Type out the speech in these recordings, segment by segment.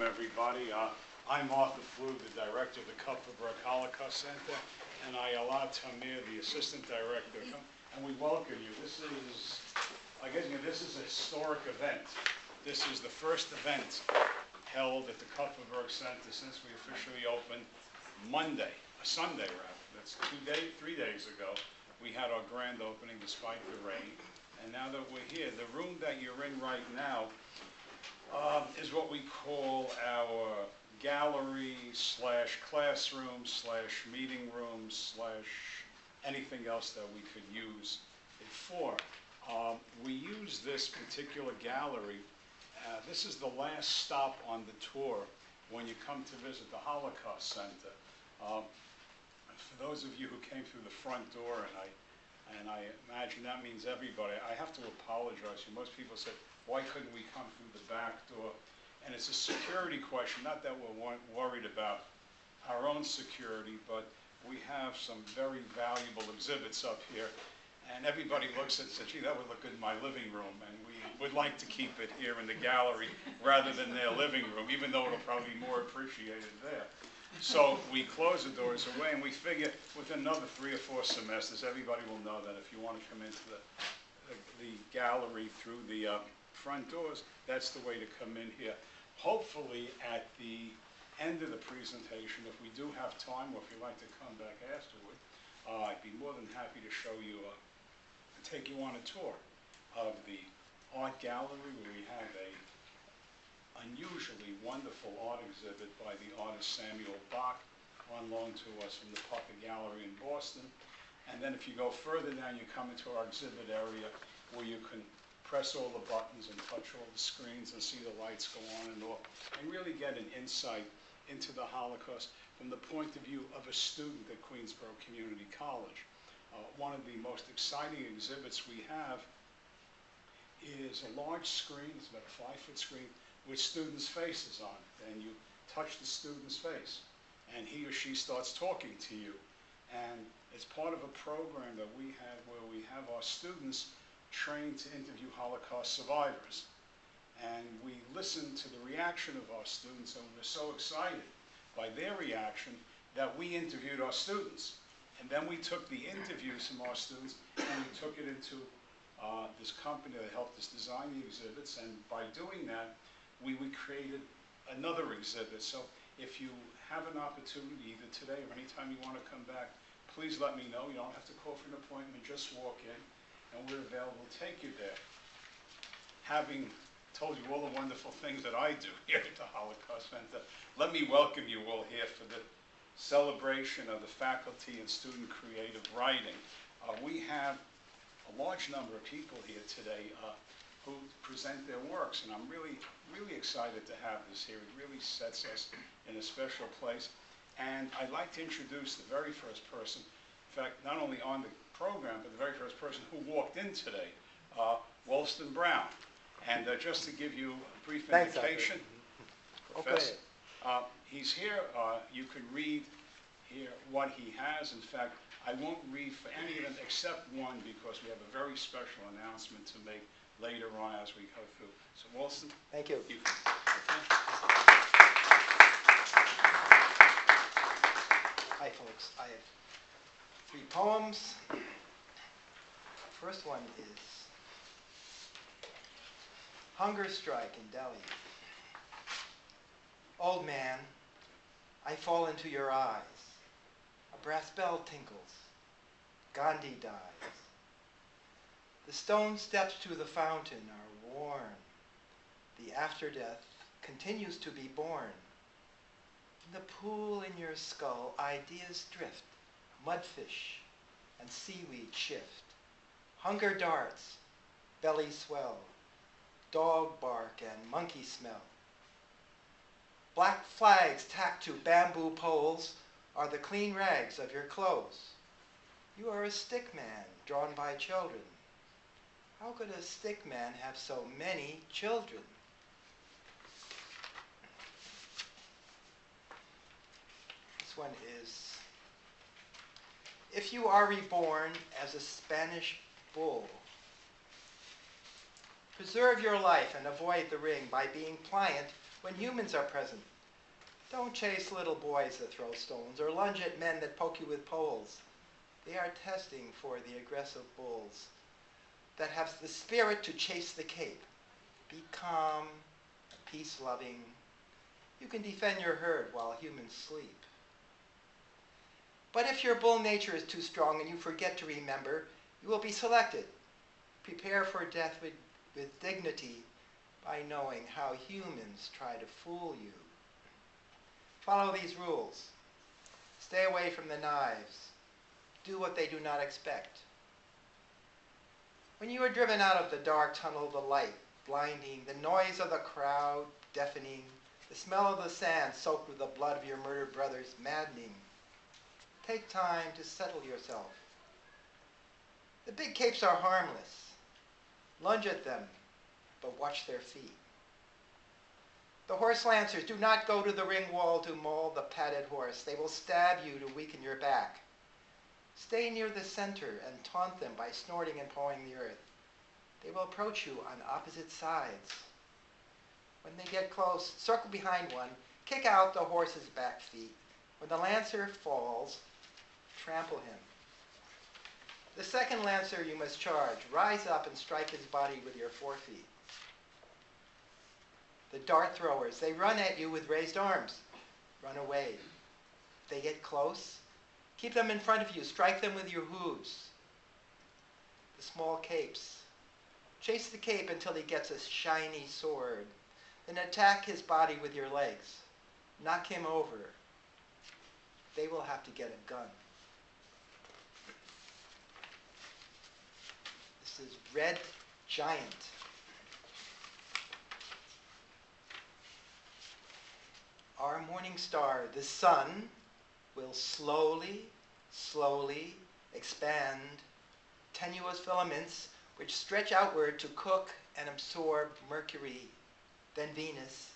everybody. I'm Arthur Flew, the director of the Kupferberg Holocaust Center, and I allowed Tamir, the assistant director, to come, and we welcome you. This is, I guess, this is a historic event. This is the first event held at the Kupferberg Center since we officially opened Sunday rather. That's 3 days ago. We had our grand opening despite the rain, and now that we're here, the room that you're in right now is what we call our gallery slash classroom slash meeting room slash anything else that we could use it for. We use this particular gallery. This is the last stop on the tour when you come to visit the Holocaust Center. For those of you who came through the front door, and I imagine that means everybody, I have to apologize. Most people say, why couldn't we come through the back door? And it's a security question, not that we're worried about our own security, but we have some very valuable exhibits up here. And everybody looks at it and says, gee, that would look good in my living room. And we would like to keep it here in the gallery rather than their living room, even though it'll probably be more appreciated there. So we close the doors away, and we figure within another 3 or 4 semesters, everybody will know that if you want to come into the gallery through the front doors, that's the way to come in here. Hopefully, at the end of the presentation, if we do have time, or if you'd like to come back afterward, I'd be more than happy to show you, take you on a tour of the art gallery, where we have a unusually wonderful art exhibit by the artist Samuel Bach, on loan to us from the Pucker Gallery in Boston. And then if you go further down, you come into our exhibit area where you can press all the buttons and touch all the screens and see the lights go on and off, and really get an insight into the Holocaust from the point of view of a student at Queensborough Community College. One of the most exciting exhibits we have is a large screen. It's about a 5-foot screen with students' faces on it, and you touch the student's face, and he or she starts talking to you. And it's part of a program that we have where we have our students trained to interview Holocaust survivors. And we listen to the reaction of our students, and we're so excited by their reaction that we interviewed our students. And then we took the interviews from our students and we took it into this company that helped us design the exhibits, and by doing that, we created another exhibit. So if you have an opportunity, either today or anytime you want to come back, please let me know. You don't have to call for an appointment, just walk in, and we're available to take you there. Having told you all the wonderful things that I do here at the Holocaust Center, let me welcome you all here for the celebration of the faculty and student creative writing. We have a large number of people here today who present their works, and I'm really, really excited to have this here. It really sets us in a special place. And I'd like to introduce the very first person, in fact, not only on the program, but the very first person who walked in today, Wolston Brown. And just to give you a brief indication, Professor, he's here. You can read here what he has. In fact, I won't read for any of them except one, because we have a very special announcement to make later on as we go through. So, Wolston. Thank you. Hi, folks. I have 3 poems. First one is Hunger Strike in Delhi. Old man, I fall into your eyes. A brass bell tinkles. Gandhi dies. The stone steps to the fountain are worn. The after-death continues to be born. In the pool in your skull, ideas drift, mudfish and seaweed shift. Hunger darts, belly swell, dog bark and monkey smell. Black flags tacked to bamboo poles are the clean rags of your clothes. You are a stick man drawn by children. How could a stick man have so many children? This one is, if you are reborn as a Spanish bull, preserve your life and avoid the ring by being pliant when humans are present. Don't chase little boys that throw stones or lunge at men that poke you with poles. They are testing for the aggressive bulls that have the spirit to chase the cape. Be calm, peace-loving. You can defend your herd while humans sleep. But if your bull nature is too strong and you forget to remember, you will be selected. Prepare for death with dignity by knowing how humans try to fool you. Follow these rules. Stay away from the knives. Do what they do not expect. When you are driven out of the dark tunnel of the light, blinding, the noise of the crowd, deafening, the smell of the sand soaked with the blood of your murdered brothers, maddening, take time to settle yourself. The big capes are harmless. Lunge at them, but watch their feet. The horse lancers do not go to the ring wall to maul the padded horse. They will stab you to weaken your back. Stay near the center and taunt them by snorting and pawing the earth. They will approach you on opposite sides. When they get close, circle behind one, kick out the horse's back feet. When the lancer falls, trample him. The second lancer you must charge. Rise up and strike his body with your forefeet. The dart throwers, they run at you with raised arms. Run away. If they get close, keep them in front of you. Strike them with your hooves. The small capes. Chase the cape until he gets a shiny sword. Then attack his body with your legs. Knock him over. They will have to get a gun. This is Red Giant. Our morning star, the sun, will slowly expand tenuous filaments which stretch outward to cook and absorb Mercury, then Venus,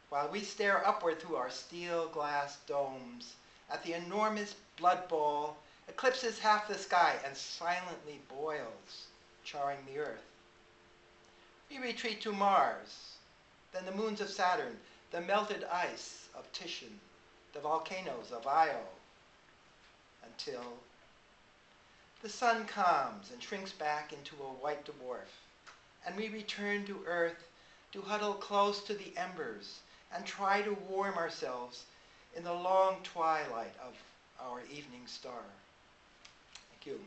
while we stare upward through our steel glass domes at the enormous blood ball eclipses half the sky and silently boils, charring the earth. We retreat to Mars, then the moons of Saturn, the melted ice of Titian, the volcanoes of Io, until the sun calms and shrinks back into a white dwarf, and we return to Earth to huddle close to the embers and try to warm ourselves in the long twilight of our evening star. Thank you.